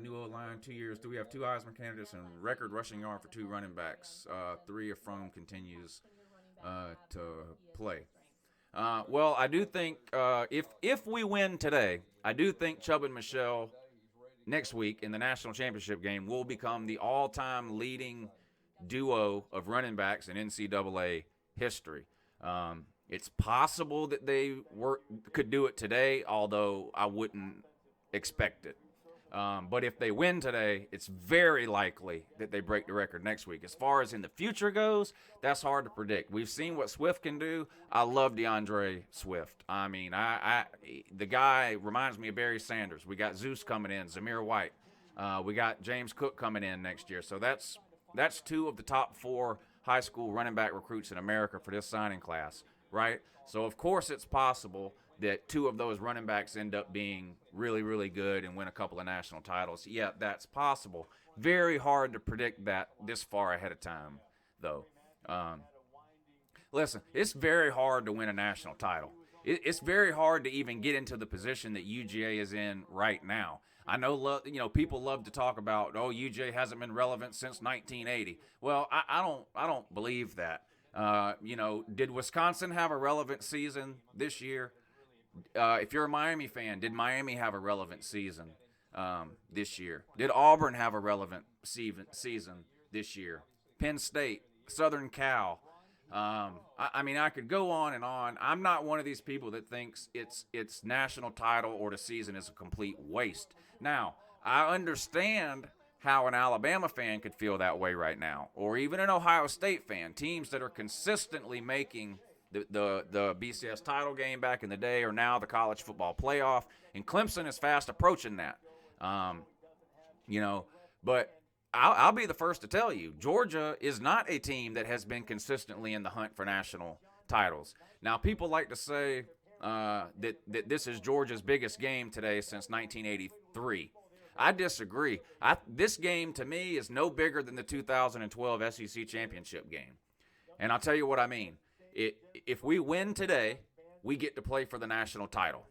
New O-line, 2 years. Do we have 2 Heisman candidates and record rushing yard for 2 running backs? 3 if Fromm continues to play. Well, I do think if we win today, I do think Chubb and Michelle next week in the national championship game will become the all-time leading duo of running backs in NCAA history. It's possible that they could do it today, although I wouldn't expect it. But if they win today, it's very likely that they break the record next week. As far as in the future goes, that's hard to predict. We've seen what Swift can do. I love DeAndre Swift. I mean, the guy reminds me of Barry Sanders. We got Zeus coming in, Zamir White. We got James Cook coming in next year. So that's 2 of the top 4 high school running back recruits in America for this signing class, right? So, of course, it's possible that 2 of those running backs end up being really, really good and win a couple of national titles. Yeah, that's possible. Very hard to predict that this far ahead of time, though. Listen, it's very hard to win a national title. It's very hard to even get into the position that UGA is in right now. I know, people love to talk about, UJ hasn't been relevant since 1980. Well, I don't believe that. Did Wisconsin have a relevant season this year? If you're a Miami fan, did Miami have a relevant season this year? Did Auburn have a relevant season this year? Penn State, Southern Cal. I could go on and on. I'm not one of these people that thinks it's national title or the season is a complete waste. Now, I understand how an Alabama fan could feel that way right now, or even an Ohio State fan. Teams that are consistently making the BCS title game back in the day or now the college football playoff, and Clemson is fast approaching that. But I'll be the first to tell you, Georgia is not a team that has been consistently in the hunt for national titles. Now, people like to say that this is Georgia's biggest game today since 1983. I disagree. This game, to me, is no bigger than the 2012 SEC championship game. And I'll tell you what I mean. If we win today, we get to play for the national title.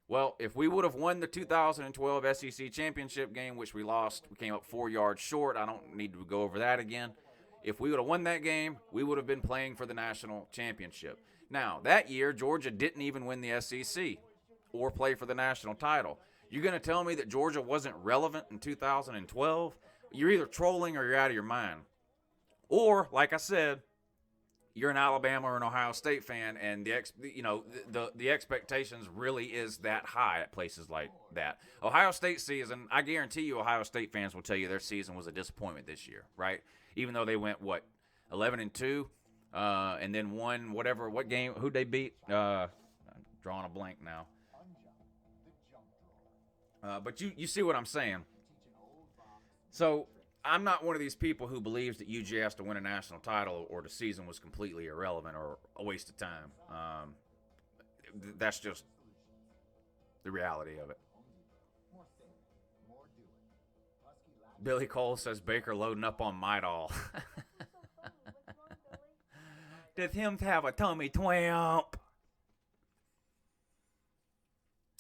Well, if we would have won the 2012 SEC championship game, which we lost, we came up 4 yards short. I don't need to go over that again. If we would have won that game, we would have been playing for the national championship. Now, that year, Georgia didn't even win the SEC or play for the national title. You're going to tell me that Georgia wasn't relevant in 2012? You're either trolling or you're out of your mind. Or, like I said, you're an Alabama or an Ohio State fan, and the expectations really is that high at places like that. Ohio State season, I guarantee you Ohio State fans will tell you their season was a disappointment this year, right? Even though they went, 11-2, and then won who'd they beat? drawing a blank now. But you see what I'm saying. So I'm not one of these people who believes that UGA has to win a national title or the season was completely irrelevant or a waste of time. That's just the reality of it. Billy Cole says Baker loading up on Midol. Does him have a tummy twamp?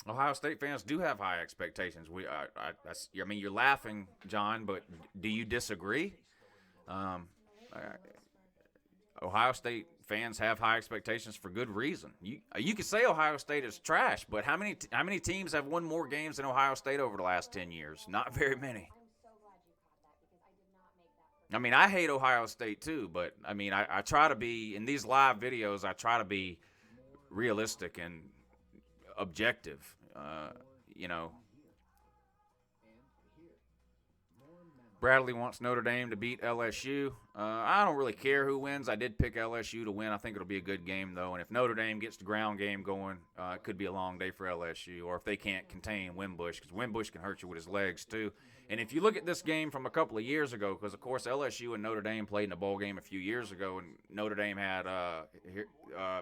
Ohio State fans do have high expectations. I mean, you're laughing, John, but do you disagree? Ohio State fans have high expectations for good reason. You could say Ohio State is trash, but how many teams have won more games than Ohio State over the last 10 years? Not very many. I mean, I hate Ohio State too, but I mean, I try to be, in these live videos, I try to be realistic and objective, you know. Bradley wants Notre Dame to beat LSU. I don't really care who wins. I did pick LSU to win. I think it'll be a good game, though. And if Notre Dame gets the ground game going, it could be a long day for LSU. Or if they can't contain Wimbush, because Wimbush can hurt you with his legs, too. And if you look at this game from a couple of years ago, because, of course, LSU and Notre Dame played in a bowl game a few years ago, and Notre Dame had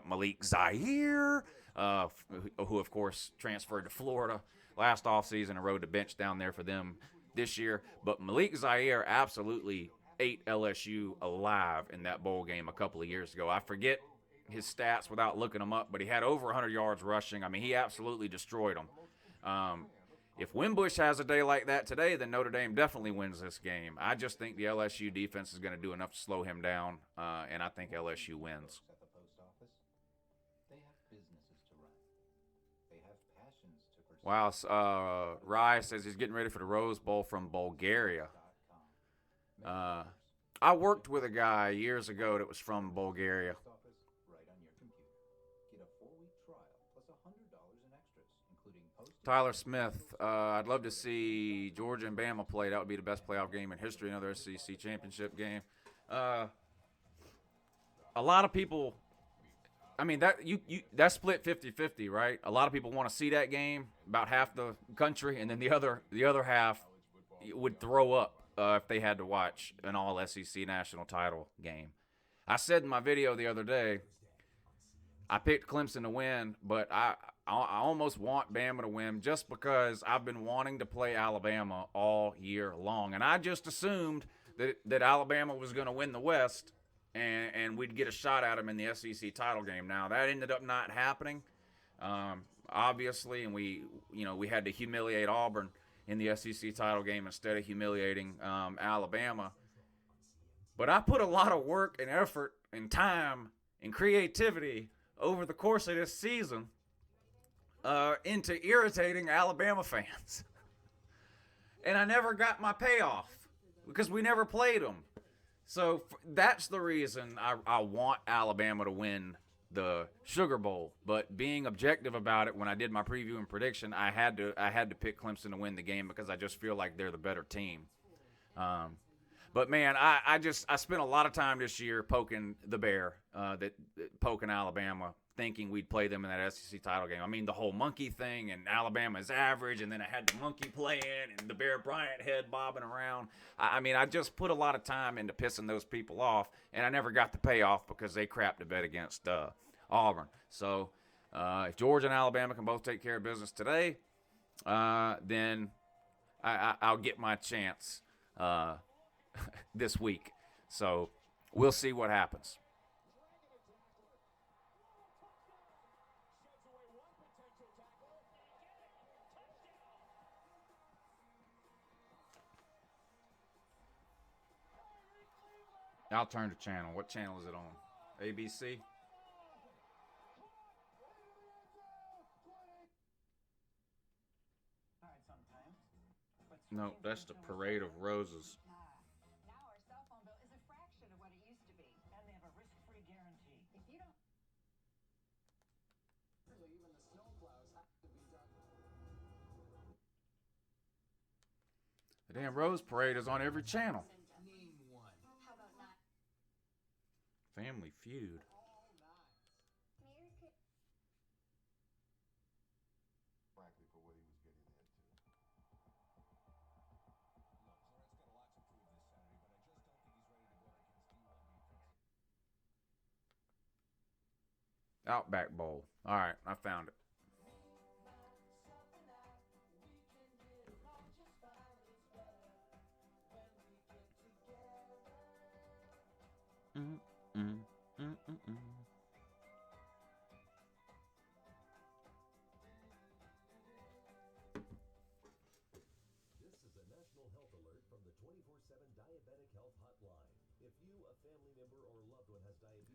Malik Zaire, who, of course, transferred to Florida last offseason and rode the bench down there for them this year. But Malik Zaire absolutely ate LSU alive in that bowl game a couple of years ago. I forget his stats without looking them up, but he had over 100 yards rushing. I mean, he absolutely destroyed them. If Wimbush has a day like that today, then Notre Dame definitely wins this game. I just think the LSU defense is going to do enough to slow him down, and I think LSU wins. Wow, Rye says he's getting ready for the Rose Bowl from Bulgaria. I worked with a guy years ago that was from Bulgaria. Tyler Smith, I'd love to see Georgia and Bama play. That would be the best playoff game in history, another SEC championship game. A lot of people, I mean, that split 50-50, right? A lot of people want to see that game, about half the country, and then the other half would throw up if they had to watch an all SEC national title game. I said in my video the other day, I picked Clemson to win, but I almost want Bama to win just because I've been wanting to play Alabama all year long. And I just assumed that Alabama was going to win the West and we'd get a shot at them in the SEC title game. Now, that ended up not happening, obviously, and we had to humiliate Auburn in the SEC title game instead of humiliating Alabama. But I put a lot of work and effort and time and creativity over the course of this season into irritating Alabama fans. And I never got my payoff because we never played them. So that's the reason I want Alabama to win the Sugar Bowl. But being objective about it, when I did my preview and prediction, I had to pick Clemson to win the game because I just feel like they're the better team. But man, I spent a lot of time this year poking the bear, poking Alabama, thinking we'd play them in that SEC title game. I mean, the whole monkey thing and Alabama's average, and then I had the monkey playing and the Bear Bryant head bobbing around. I mean, I just put a lot of time into pissing those people off, and I never got the payoff because they crapped the bet against Auburn. So if Georgia and Alabama can both take care of business today, then I'll get my chance this week. So we'll see what happens. I'll turn the channel. What channel is it on? ABC? No, that's the Parade of Roses. Now our cell phone bill is a fraction of what it used to be. And they have a risk-free guarantee. If you don't... Even the snowplows have to be done. The damn Rose Parade is on every channel. Name one. How about not? Family Feud. Outback Bowl. All right, I found it.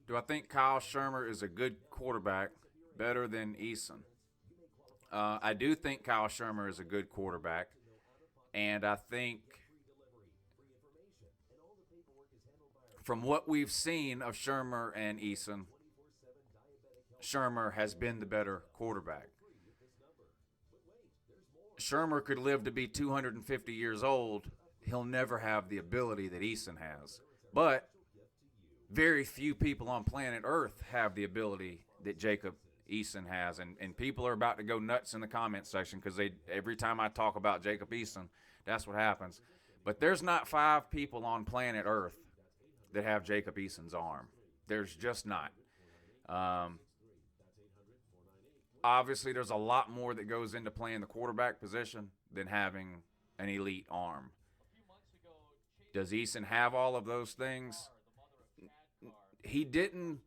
Do I think Kyle Shermer is a good quarterback, better than Eason? I do think Kyle Shermer is a good quarterback, and I think from what we've seen of Shermer and Eason, Shermer has been the better quarterback. Shermer could live to be 250 years old. He'll never have the ability that Eason has. But very few people on planet Earth have the ability that Jacob Eason has. And people are about to go nuts in the comment section because every time I talk about Jacob Eason, that's what happens. But there's not 5 people on planet Earth that have Jacob Eason's arm. There's just not. Obviously, there's a lot more that goes into playing the quarterback position than having an elite arm. Does Eason have all of those things? He didn't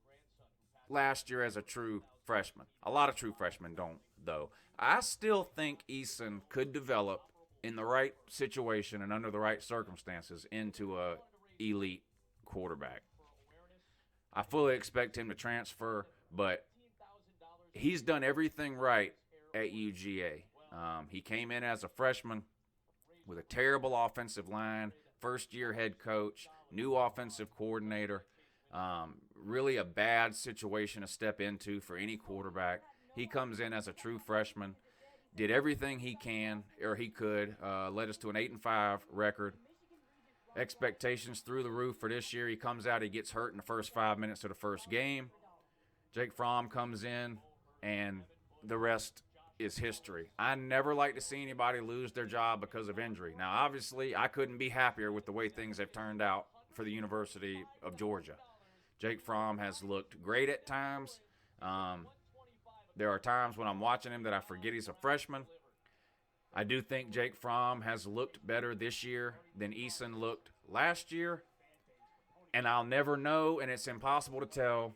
last year as a true freshman. A lot of true freshmen don't, though. I still think Eason could develop in the right situation and under the right circumstances into a elite quarterback. I fully expect him to transfer, but he's done everything right at UGA. He came in as a freshman with a terrible offensive line, first-year head coach, new offensive coordinator. Really a bad situation to step into for any quarterback. He comes in as a true freshman, did everything he could, led us to an 8-5 record. Expectations through the roof for this year. He comes out, he gets hurt in the first 5 minutes of the first game. Jake Fromm comes in, and the rest is history. I never like to see anybody lose their job because of injury. Now, obviously, I couldn't be happier with the way things have turned out for the University of Georgia. Jake Fromm has looked great at times. There are times when I'm watching him that I forget he's a freshman. I do think Jake Fromm has looked better this year than Eason looked last year. And I'll never know, and it's impossible to tell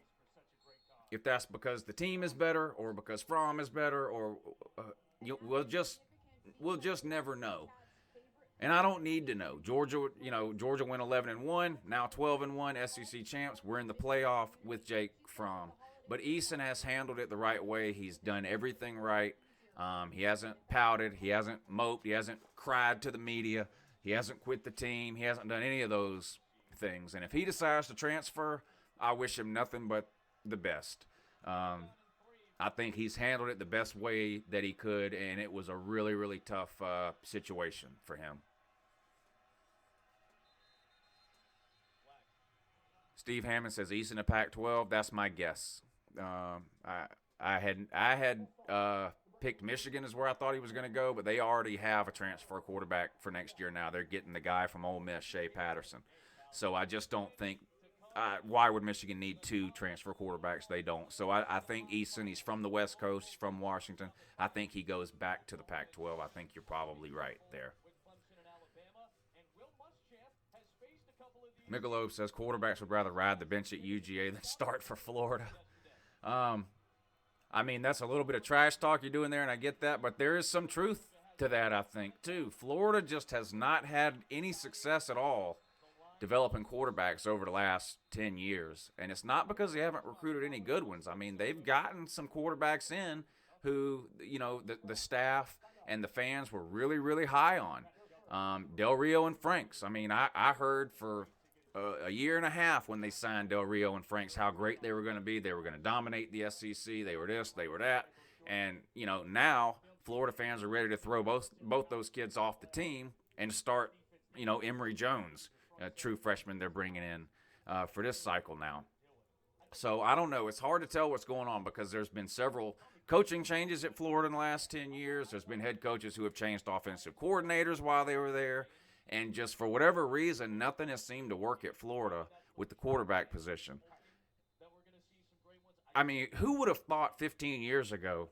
if that's because the team is better or because Fromm is better, or we'll just never know. And I don't need to know. Georgia went 11-1, now 12-1, SEC champs. We're in the playoff with Jake Fromm. But Eason has handled it the right way. He's done everything right. He hasn't pouted. He hasn't moped. He hasn't cried to the media. He hasn't quit the team. He hasn't done any of those things. And if he decides to transfer, I wish him nothing but the best. I think he's handled it the best way that he could, and it was a really, really tough situation for him. Steve Hammond says Eason to Pac-12. That's my guess. I had picked Michigan as where I thought he was going to go, but they already have a transfer quarterback for next year now. They're getting the guy from Ole Miss, Shea Patterson. So I just don't think why would Michigan need 2 transfer quarterbacks? They don't. So I think Eason, he's from the West Coast, he's from Washington. I think he goes back to the Pac-12. I think you're probably right there. Michelob says quarterbacks would rather ride the bench at UGA than start for Florida. I mean, that's a little bit of trash talk you're doing there, and I get that, but there is some truth to that, I think, too. Florida just has not had any success at all developing quarterbacks over the last 10 years, and it's not because they haven't recruited any good ones. I mean, they've gotten some quarterbacks in who, the staff and the fans were really, really high on. Del Rio and Franks. I mean, I heard for a year and a half when they signed Del Rio and Franks how great they were going to be. They were going to dominate the SEC. They were this, they were that. And, now Florida fans are ready to throw both those kids off the team and start, Emory Jones, a true freshman they're bringing in for this cycle now. So I don't know. It's hard to tell what's going on because there's been several coaching changes at Florida in the last 10 years. There's been head coaches who have changed offensive coordinators while they were there. And just for whatever reason, nothing has seemed to work at Florida with the quarterback position. I mean, who would have thought 15 years ago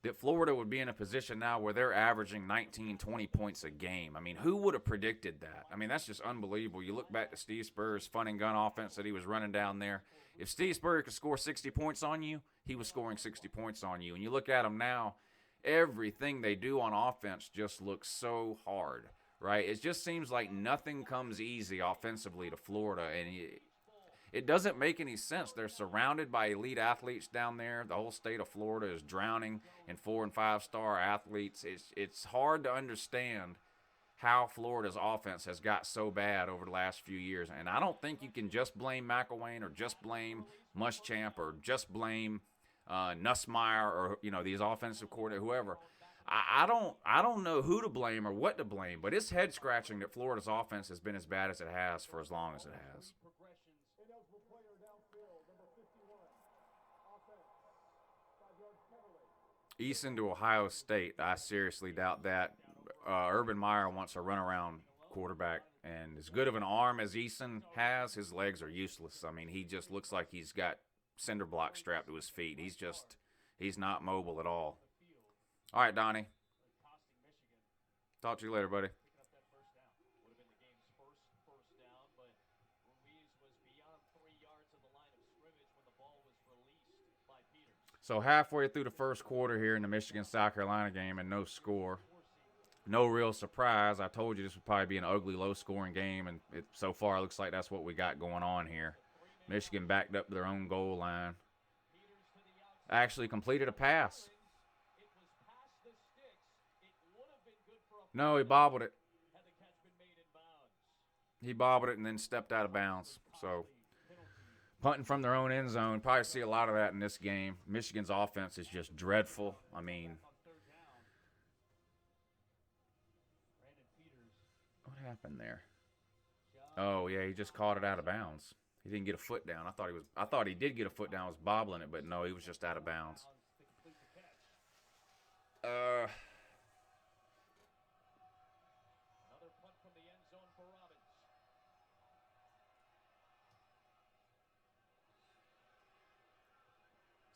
that Florida would be in a position now where they're averaging 19, 20 points a game? I mean, who would have predicted that? I mean, that's just unbelievable. You look back to Steve Spurrier's fun and gun offense that he was running down there. If Steve Spurrier could score 60 points on you, he was scoring 60 points on you. And you look at them now, everything they do on offense just looks so hard, right? It just seems like nothing comes easy offensively to Florida, and it doesn't make any sense. They're surrounded by elite athletes down there. The whole state of Florida is drowning in 4- and 5-star athletes. It's hard to understand how Florida's offense has got so bad over the last few years. And I don't think you can just blame McElwain or just blame Muschamp or just blame Nussmeier or, these offensive coordinators, whoever. I don't know who to blame or what to blame, but it's head-scratching that Florida's offense has been as bad as it has for as long as it has. Easton to Ohio State, I seriously doubt that. Urban Meyer wants a runaround quarterback, and as good of an arm as Easton has, his legs are useless. I mean, he just looks like he's got cinder blocks strapped to his feet. He's not mobile at all. All right, Donnie. Talk to you later, buddy. So halfway through the first quarter here in the Michigan-South Carolina game and no score. No real surprise. I told you this would probably be an ugly, low-scoring game, and so far it looks like that's what we got going on here. Michigan backed up to their own goal line. Actually completed a pass. No, he bobbled it. He bobbled it and then stepped out of bounds. So punting from their own end zone. Probably see a lot of that in this game. Michigan's offense is just dreadful. I mean, what happened there? Oh, yeah, he just caught it out of bounds. He didn't get a foot down. I thought he did get a foot down. I was bobbling it, but no, he was just out of bounds.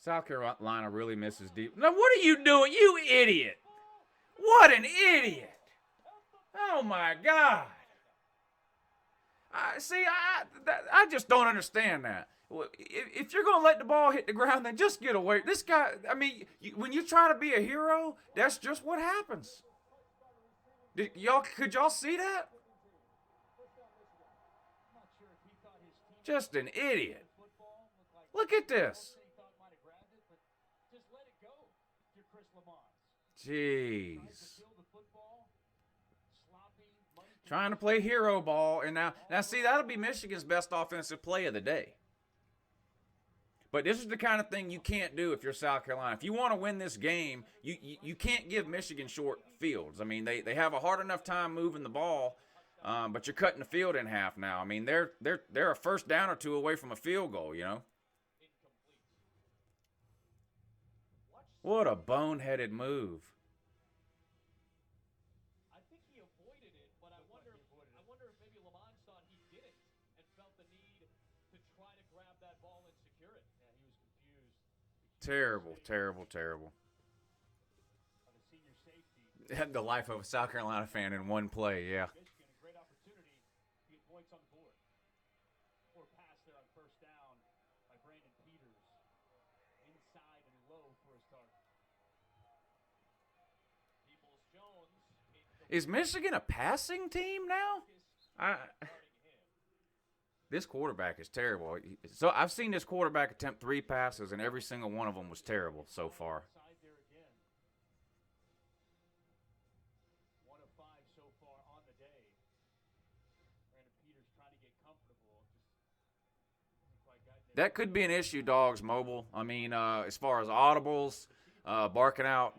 South Carolina really misses deep. Now, what are you doing? You idiot. What an idiot. Oh, my God. I just don't understand that. If you're going to let the ball hit the ground, then just get away. This guy, I mean, when you try to be a hero, that's just what happens. Could y'all see that? Just an idiot. Look at this. Jeez. Trying to play hero ball, and now see, that'll be Michigan's best offensive play of the day. But this is the kind of thing you can't do if you're South Carolina. If you want to win this game, you can't give Michigan short fields. I mean, they have a hard enough time moving the ball, but you're cutting the field in half now. I mean, they're a first down or two away from a field goal, What a boneheaded move. I think he avoided it, but I wonder if maybe Lamont thought he didn't and felt the need to try to grab that ball and secure it. Yeah, he was confused. Terrible, terrible, terrible. The life of a South Carolina fan in one play, yeah. Michigan, a great opportunity to get points on the board. Poor pass there on first down by Brandon Peters. Inside and low for his target. Is Michigan a passing team now? This quarterback is terrible. So I've seen this quarterback attempt 3 passes, and every single one of them was terrible so far. 1 of 5 so far on the day. Brandon Peters trying to get comfortable. That could be an issue, dogs, mobile. I mean, as far as audibles, barking out,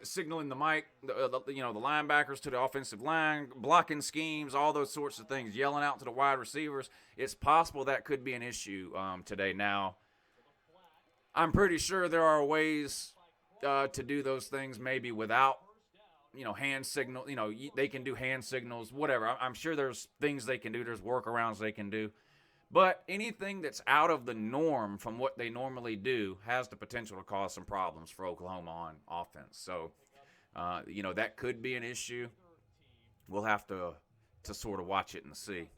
signaling the mic, the linebackers to the offensive line, blocking schemes, all those sorts of things, yelling out to the wide receivers. It's possible that could be an issue today. Now, I'm pretty sure there are ways to do those things maybe without, hand signal. They can do hand signals, whatever. I'm sure there's things they can do. There's workarounds they can do. But anything that's out of the norm from what they normally do has the potential to cause some problems for Oklahoma on offense. So, that could be an issue. We'll have to sort of watch it and see.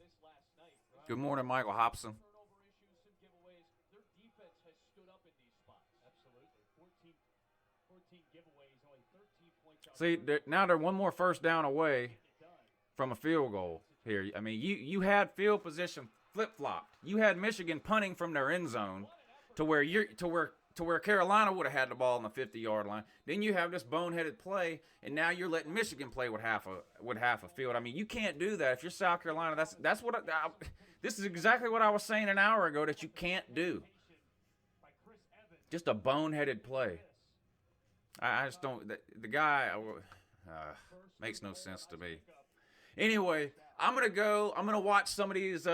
Good morning, Michael Hobson. See, now they're one more first down away from a field goal here. I mean, you had field position flip-flopped. You had Michigan punting from their end zone to where Carolina would have had the ball on the 50-yard line. Then you have this boneheaded play, and now you're letting Michigan play with half a field. I mean, you can't do that if you're South Carolina. That's what this is exactly what I was saying an hour ago that you can't do. Just a boneheaded play. I just don't. The guy makes no sense to me. Anyway, I'm going to watch some of these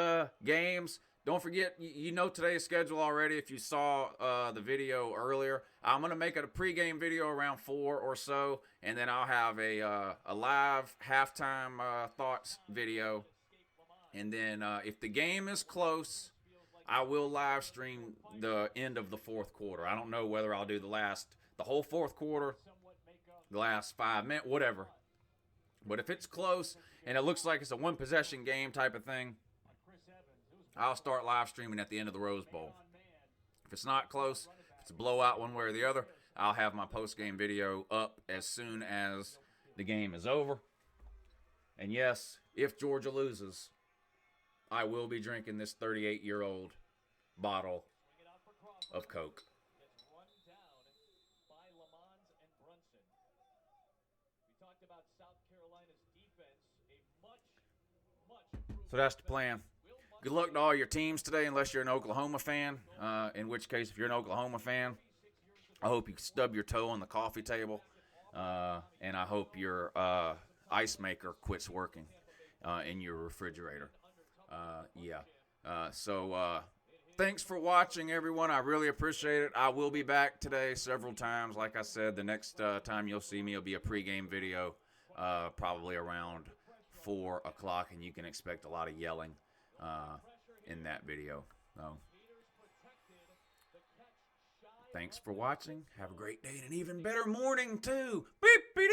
games. Don't forget, you know today's schedule already if you saw the video earlier. I'm going to make it a pregame video around 4 or so, and then I'll have a live halftime thoughts video. And then if the game is close, I will live stream the end of the fourth quarter. I don't know whether I'll do the whole fourth quarter, the last 5 minutes, whatever. But if it's close and it looks like it's a one-possession game type of thing, I'll start live streaming at the end of the Rose Bowl. If it's not close, if it's a blowout one way or the other, I'll have my post-game video up as soon as the game is over. And yes, if Georgia loses, I will be drinking this 38-year-old bottle of Coke. So that's the plan. Good luck to all your teams today, unless you're an Oklahoma fan. In which case, if you're an Oklahoma fan, I hope you stub your toe on the coffee table. And I hope your ice maker quits working in your refrigerator. So thanks for watching, everyone. I really appreciate it. I will be back today several times. Like I said, the next time you'll see me will be a pregame video, probably around 4 o'clock, and you can expect a lot of yelling in that video. So, thanks for watching. Have a great day and an even better morning, too. Beep, beep.